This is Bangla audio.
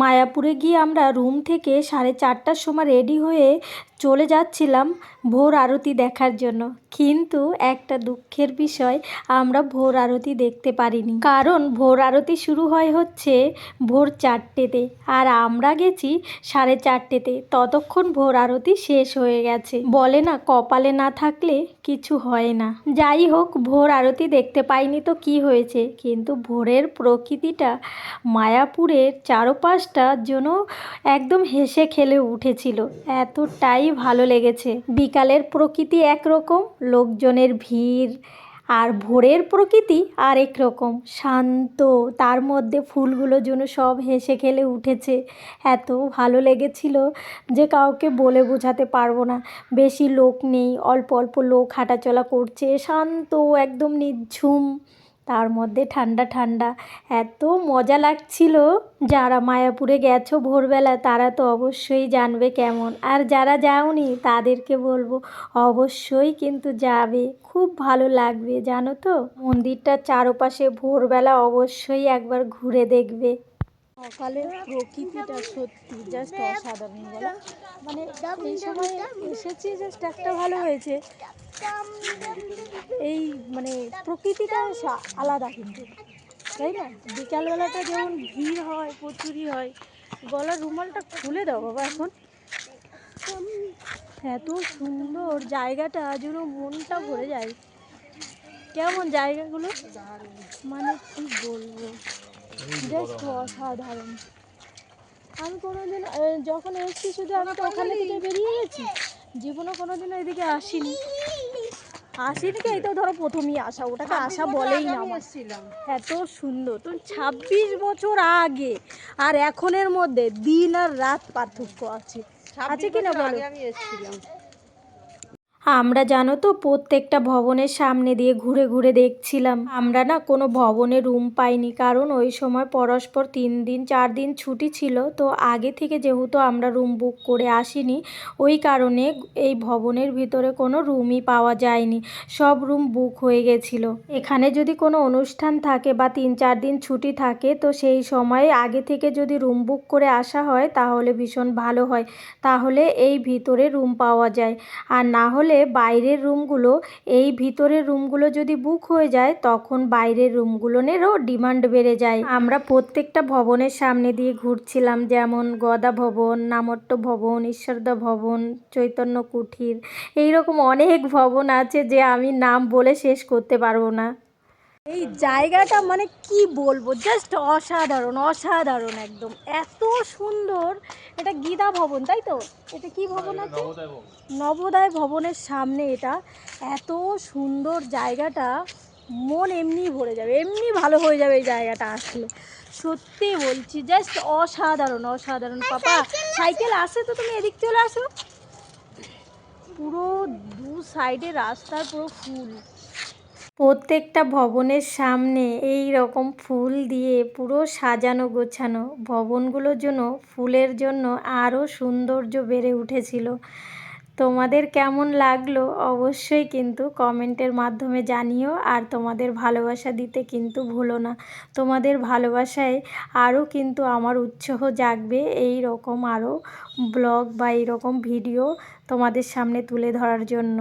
মায়াপুরে গিয়ে আমরা রুম থেকে 4:30টার সময় রেডি হয়ে চলে যাচ্ছিলাম ভোর আরতি দেখার জন্য, কিন্তু একটা দুঃখের বিষয়, আমরা ভোর আরতি দেখতে পারিনি। কারণ ভোর আরতি শুরু হচ্ছে ভোর 4টেতে, আর আমরা গেছি 4:30তে। ততক্ষণ ভোর আরতি শেষ হয়ে গেছে। বলে না, কপালে না থাকলে কিছু হয় না। যাই হোক, ভোর আরতি দেখতে পাইনি তো কি হয়েছে, কিন্তু ভোরের প্রকৃতিটা মায়াপুরের চারপাশটা যেন একদম হেসে খেলে উঠেছিল, এতটাই ভালো লেগেছে। বিকালের প্রকৃতি একরকম, লোকজনের ভিড়, আর ভোরের প্রকৃতি আরেক রকম শান্ত, তার মধ্যে ফুলগুলো যেন সব হেসে খেলে উঠেছে। এত ভালো লেগেছিল যে কাউকে বলে বোঝাতে পারবো না। বেশি লোক নেই, অল্প অল্প লোক হাঁটাচলা করছে, শান্ত একদম নিঝুম, তার মধ্যে ঠান্ডা ঠান্ডা, এত মজা লাগছিল। যারা মায়াপুরে গেছো ভোরবেলা তারা তো অবশ্যই জানবে কেমন, আর যারা যাওনি তাদেরকে বলবো অবশ্যই কিন্তু যাবে, খুব ভালো লাগবে জানো তো। মন্দিরটার চারপাশে ভোরবেলা অবশ্যই একবার ঘুরে দেখবে। সকালের প্রকৃতিটা সত্যি জাস্ট অসাধারণ, বলো। মানে এই সময় এসেছি, জাস্ট একটা ভালো হয়েছে, এই মানে প্রকৃতিটা আলাদা কিন্তু, তাই না? বিকালবেলাটা যেমন ভিড় হয়, প্রচুরই হয়। গলার রুমালটা খুলে দাও বাবা এখন। এত সুন্দর জায়গাটা, যেন মনটা ভরে যায়। কেমন জায়গাগুলো, মানে কি বলবো, জাস্ট অসাধারণ। আমি কোনোদিন যখন এসেছি শুধু আমি তো ওখানে থেকে বেরিয়ে গেছি, জীবনে কোনোদিনও এদিকে আসিনি। কি এই তো ধরো প্রথমই আসা, ওটাকে আসা বলেই না আমার। এত সুন্দর, তো 26 বছর আগে আর এখনের মধ্যে দিন আর রাত পার্থক্য আছে কি না বলো? আমি এসেছিলাম। আমরা জানো তো প্রত্যেকটা ভবনের সামনে দিয়ে ঘুরে ঘুরে দেখছিলাম। আমরা না কোনো ভবনে রুম পাইনি, কারণ ওই সময় পরস্পর 3 দিন 4 দিন ছুটি ছিল। তো আগে থেকে যেহেতু আমরা রুম বুক করে আসিনি, ওই কারণে এই ভবনের ভিতরে কোনো রুমই পাওয়া যায়নি, সব রুম বুক হয়ে গেছিলো। এখানে যদি কোনো অনুষ্ঠান থাকে বা 3-4 দিন ছুটি থাকে, তো সেই সময় আগে থেকে যদি রুম বুক করে আসা হয় তাহলে ভীষণ ভালো হয়, তাহলে এই ভিতরে রুম পাওয়া যায়। আর না হলে বাইরের রুমগুলো, এই ভিতরের রুমগুলো যদি বুক হয়ে যায় তখন বাইরের রুমগুলোনেরও ডিমান্ড বেড়ে যায়। আমরা প্রত্যেকটা ভবনের সামনে দিয়ে ঘুরছিলাম, যেমন গদা ভবন, নামট্য ভবন, ঈশ্বরদা ভবন, চৈতন্য কুঠির, এইরকম অনেক ভবন আছে যে আমি নাম বলে শেষ করতে পারবো না। এই জায়গাটা মানে কি বলবো, জাস্ট অসাধারণ অসাধারণ একদম, এত সুন্দর। এটা গীতা ভবন, তাই তো? এটা কি ভবন আছে? নবোদয় ভবনের সামনে এটা। এত সুন্দর জায়গাটা, মন এমনি ভরে যাবে, এমনি ভালো হয়ে যাবে এই জায়গাটা আসলে, সত্যি বলছি, জাস্ট অসাধারণ অসাধারণ। পাপা সাইকেল আসে তো, তুমি এদিক চলে আসো। পুরো দু সাইডে রাস্তার পুরো ফুল, প্রত্যেকটা ভবনের সামনে এই রকম ফুল দিয়ে পুরো সাজানো গোছানো। ভবনগুলোর জন্য ফুলের জন্য আরও সৌন্দর্য বেড়ে উঠেছিল। তোমাদের কেমন লাগলো অবশ্যই কিন্তু কমেন্টের মাধ্যমে জানিও, আর তোমাদের ভালোবাসা দিতে কিন্তু ভুলো না। তোমাদের ভালোবাসায় আরও কিন্তু আমার উৎসাহ জাগবে এই রকম আরও ব্লগ বা এই রকম ভিডিও তোমাদের সামনে তুলে ধরার জন্য।